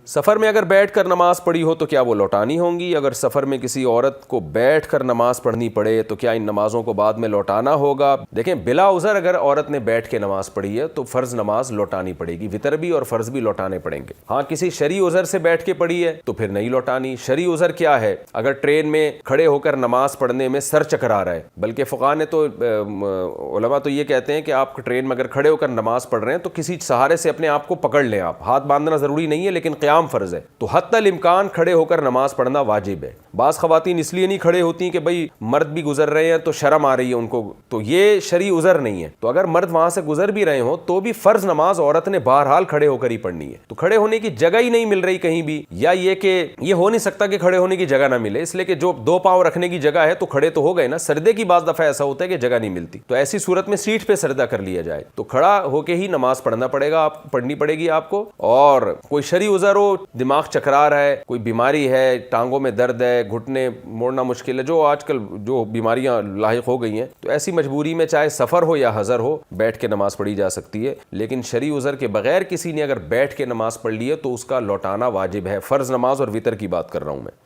سفر میں اگر بیٹھ کر نماز پڑھی ہو تو کیا وہ لوٹانی ہوں گی؟ اگر سفر میں کسی عورت کو بیٹھ کر نماز پڑھنی پڑے تو کیا ان نمازوں کو بعد میں لوٹانا ہوگا؟ دیکھیں، بلا عذر اگر عورت نے بیٹھ کے نماز پڑھی ہے تو فرض نماز لوٹانی پڑے گی، وتر بھی اور فرض بھی لوٹانے پڑیں گے۔ ہاں، کسی شرعی عذر سے بیٹھ کے پڑھی ہے تو پھر نہیں لوٹانی۔ شرعی عذر کیا ہے؟ اگر ٹرین میں کھڑے ہو کر نماز پڑھنے میں سر چکرا رہا ہے، بلکہ فقہاء نے تو علماء تو یہ کہتے ہیں کہ آپ ٹرین میں اگر کھڑے ہو کر نماز پڑھ رہے ہیں تو کسی سہارے سے اپنے آپ کو پکڑ لیں، آپ ہاتھ باندھنا ضروری نہیں ہے لیکن قیام فرض ہے، تو حتی الامکان کھڑے ہو کر نماز پڑھنا واجب ہے۔ بعض خواتین اس لیے نہیں کھڑے ہوتی کہ بھئی مرد بھی گزر رہے ہیں تو شرم آ رہی ہے ان کو، تو یہ شرعی عذر نہیں ہے۔ تو اگر مرد وہاں سے گزر بھی رہے ہوں تو بھی فرض نماز عورت نے بہرحال کھڑے ہو کر ہی پڑھنی ہے۔ تو کھڑے ہونے کی جگہ ہی نہیں مل رہی کہیں بھی، یا یہ کہ یہ ہو نہیں سکتا کہ کھڑے ہونے کی جگہ نہ ملے، اس لیے کہ جو دو پاؤں رکھنے کی جگہ ہے تو کھڑے تو ہو گئے نا۔ سردے کی بعض دفعہ ایسا ہوتا ہے کہ جگہ نہیں ملتی، تو ایسی صورت میں سیٹ پہ سردہ کر لیا جائے، تو کھڑا ہو کے ہی نماز پڑھنی پڑے گی آپ کو۔ اور کوئی شرعی عذر ہو، دماغ چکرا رہا ہے، کوئی بیماری ہے، ٹانگوں میں درد ہے، گھٹنے موڑنا مشکل ہے، جو آج کل جو بیماریاں لاحق ہو گئی ہیں، تو ایسی مجبوری میں چاہے سفر ہو یا حضر ہو، بیٹھ کے نماز پڑھی جا سکتی ہے۔ لیکن شرعی عذر کے بغیر کسی نے اگر بیٹھ کے نماز پڑھ لی ہے تو اس کا لوٹانا واجب ہے۔ فرض نماز اور وتر کی بات کر رہا ہوں میں۔